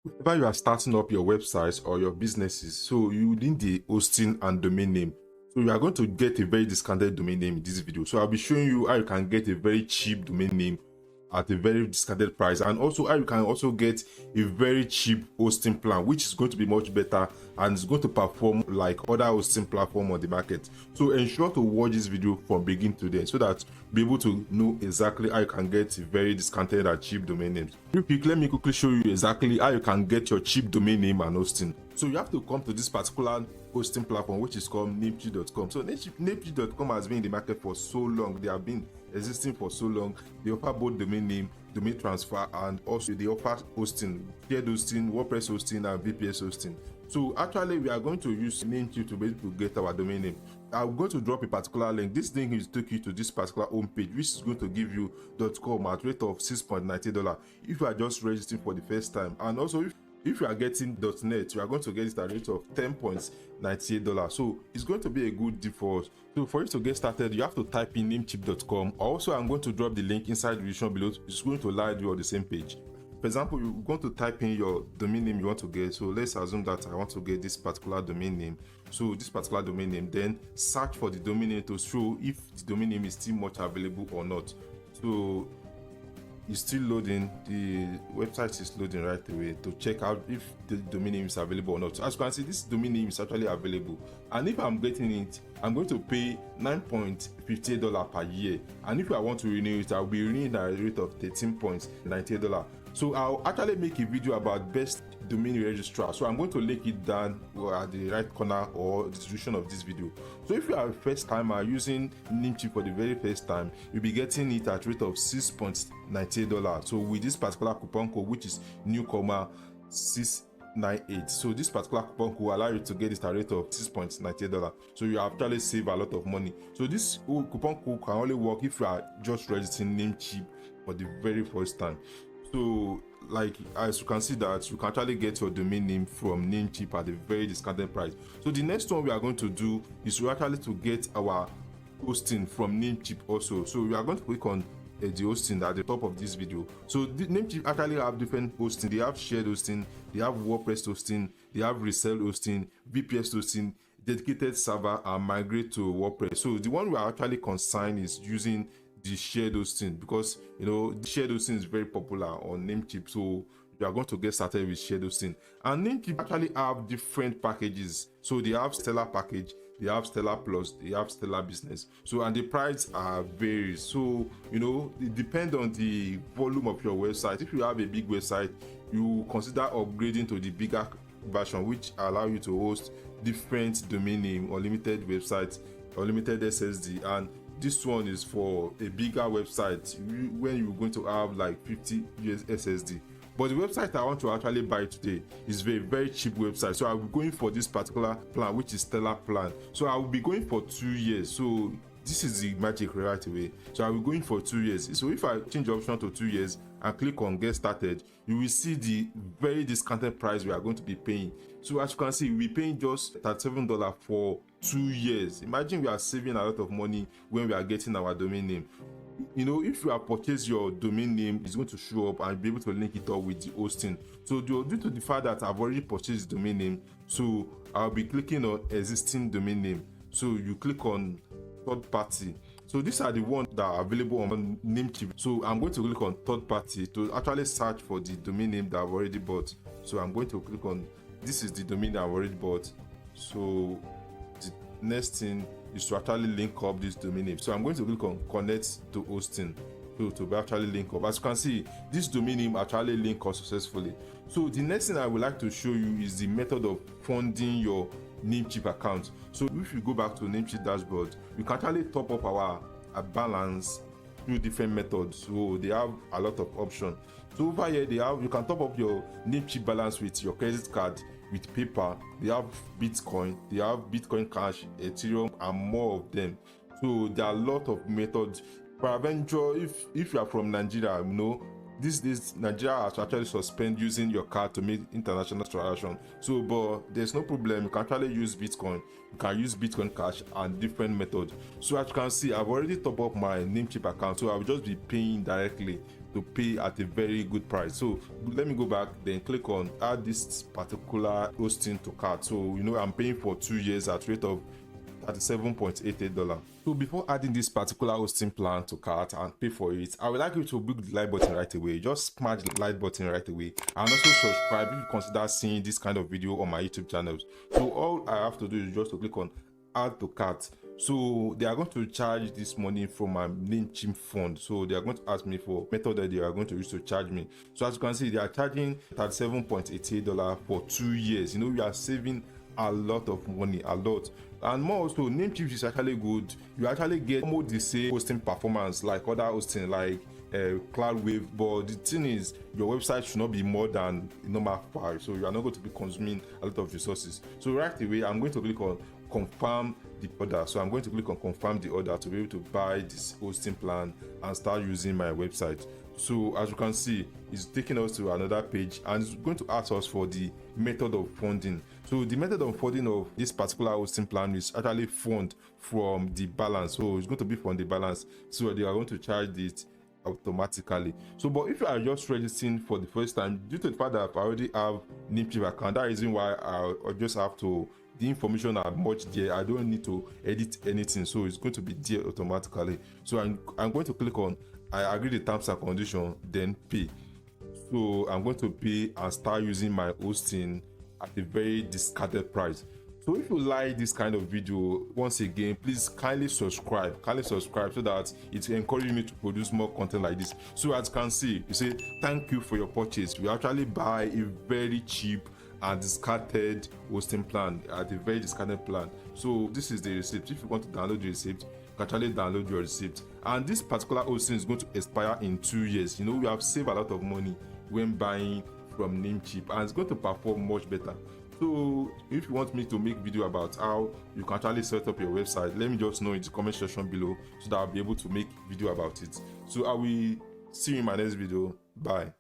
Whenever you are starting up your websites or your businesses, so you need the hosting and domain name. So you are going to get a very discounted domain name in this video. So I'll be showing you how you can get a very cheap domain name at a very discounted price, and also how you can also get a very cheap hosting plan, which is going to be much better and is going to perform like other hosting platform on the market. So ensure to watch this video from beginning to end so that you'll be able to know exactly how you can get a very discounted and cheap domain names. Real quick, let me quickly show you exactly how you can get your cheap domain name and hosting. So you have to come to this particular hosting platform, which is called Namecheap.com. So Namecheap.com has been in the market for so long. They have been existing for so long. They offer both domain name, domain transfer, and also they offer hosting, shared hosting, WordPress hosting, and VPS hosting. So actually, we are going to use Namecheap to be able to get our domain name. I'm going to drop a particular link. This link will take you to this particular homepage, which is going to give you .com at rate of $6.90 if you are just registering for the first time. And also, if you are getting .net, you are going to get it at a rate of $10.98. So it's going to be a good deal for us. So for you to get started, you have to type in namecheap.com. Also, I'm going to drop the link inside the description below. It's going to land you on the same page. For example, you're going to type in your domain name you want to get. So let's assume that I want to get this particular domain name. So this particular domain name, then search for the domain name to show if the domain name is still much available or not. So it's still loading. The website is loading right away to check out if the domain name is available or not. So as you can see, this domain name is actually available, and if I'm getting it, I'm going to pay $9.58 per year, and if I want to renew it, I'll be renewing at a rate of $13.98. So I'll actually make a video about best domain registrar. So I'm going to link it down at the right corner or the description of this video. So if you are a first timer using Namecheap for the very first time, you'll be getting it at rate of $6.98. So with this particular coupon code, which is newcomer 698, so this particular coupon code will allow you to get it at rate of $6.98. So you actually save a lot of money. So this coupon code can only work if you are just registering Namecheap for the very first time. So like as you can see that you can actually get your domain name from Namecheap at a very discounted price. So the next one we are going to do is to actually to get our hosting from Namecheap also. So we are going to click on the hosting at the top of this video. So the Namecheap actually have different hosting. They have shared hosting, they have WordPress hosting, they have resell hosting, VPS hosting, dedicated server, and migrate to WordPress. So the one we are actually concerned is using the shared hosting, because the shared hosting is very popular on Namecheap. So you are going to get started with shared hosting, and Namecheap actually have different packages. So they have Stellar package, they have Stellar Plus, they have Stellar Business. So and the price are varies. So it depends on the volume of your website. If you have a big website, you consider upgrading to the bigger version, which allow you to host different domain name, unlimited websites, unlimited SSD. And this one is for a bigger website when you're going to have like 50 US SSD. But the website I want to actually buy today is very cheap website. So I'll be going for this particular plan, which is Stellar plan. So I will be going for 2 years. So this is the magic right away. So I will be going for 2 years. So if I change the option to 2 years and click on get started, you will see the very discounted price we are going to be paying. So as you can see, we're paying just $37 for 2 years. Imagine we are saving a lot of money when we are getting our domain name. If you have purchased your domain name, it's going to show up and be able to link it up with the hosting. So due to the fact that I've already purchased the domain name, so I'll be clicking on existing domain name. So you click on third party. So these are the ones that are available on Namecheap. So I'm going to click on third party to actually search for the domain name that I've already bought. So I'm going to click on, this is the domain that I've already bought. So the next thing is to actually link up this domain name. So I'm going to click on connect to hosting. So to actually link up. As you can see, this domain name actually linked up successfully. So the next thing I would like to show you is the method of funding your Namecheap account. So if you go back to Namecheap dashboard, you can actually top up our balance through different methods. So they have a lot of options. So over here you can top up your Namecheap balance with your credit card, with PayPal. They have Bitcoin, they have Bitcoin Cash, Ethereum, and more of them. So there are a lot of methods. Peradventure, if you are from Nigeria, these days Nigeria has actually suspend using your card to make international transaction. So but there's no problem, you can actually use Bitcoin, you can use Bitcoin Cash and different methods. So as you can see, I've already top up my Namecheap account, so I'll just be paying directly to pay at a very good price. So let me go back, then click on add this particular hosting to cart. So I'm paying for 2 years at rate of $37.88. So before adding this particular hosting plan to cart and pay for it, I would like you to click the like button right away. Just smash the like button right away, and also subscribe if you consider seeing this kind of video on my YouTube channels. So all I have to do is just to click on add to cart. So they are going to charge this money from my Namecheap fund. So they are going to ask me for method that they are going to use to charge me. So as you can see, they are charging $37.88 for 2 years. We are saving a lot of money, a lot. And more also, Namecheap is actually good. You actually get almost the same hosting performance like other hosting like CloudWave, but the thing is, your website should not be more than normal file, so you are not going to be consuming a lot of resources. So right away, I'm going to click on confirm the order. So I'm going to click on confirm the order to be able to buy this hosting plan and start using my website. So as you can see, it's taking us to another page, and it's going to ask us for the method of funding. So the method of funding of this particular hosting plan is actually fund from the balance. So it's going to be from the balance, so they are going to charge it automatically. So but if you are just registering for the first time, due to the fact that I already have Namecheap account, that is why I just have to, the information are much there, I don't need to edit anything, so it's going to be there automatically. So I'm going to click on I agree the terms and conditions, then pay. So I'm going to pay and start using my hosting at a very discounted price. So if you like this kind of video, once again, please kindly subscribe so that it encourages me to produce more content like this. So as you can see, you say thank you for your purchase. We actually buy a very cheap and discounted hosting plan at a very discounted plan. So this is the receipt. If you want to download the receipt, you can actually download your receipt. And this particular hosting is going to expire in 2 years. We have saved a lot of money when buying from Namecheap, and it's going to perform much better. So if you want me to make video about how you can actually set up your website, let me just know in the comment section below, so that I'll be able to make video about it. So I will see you in my next video. Bye.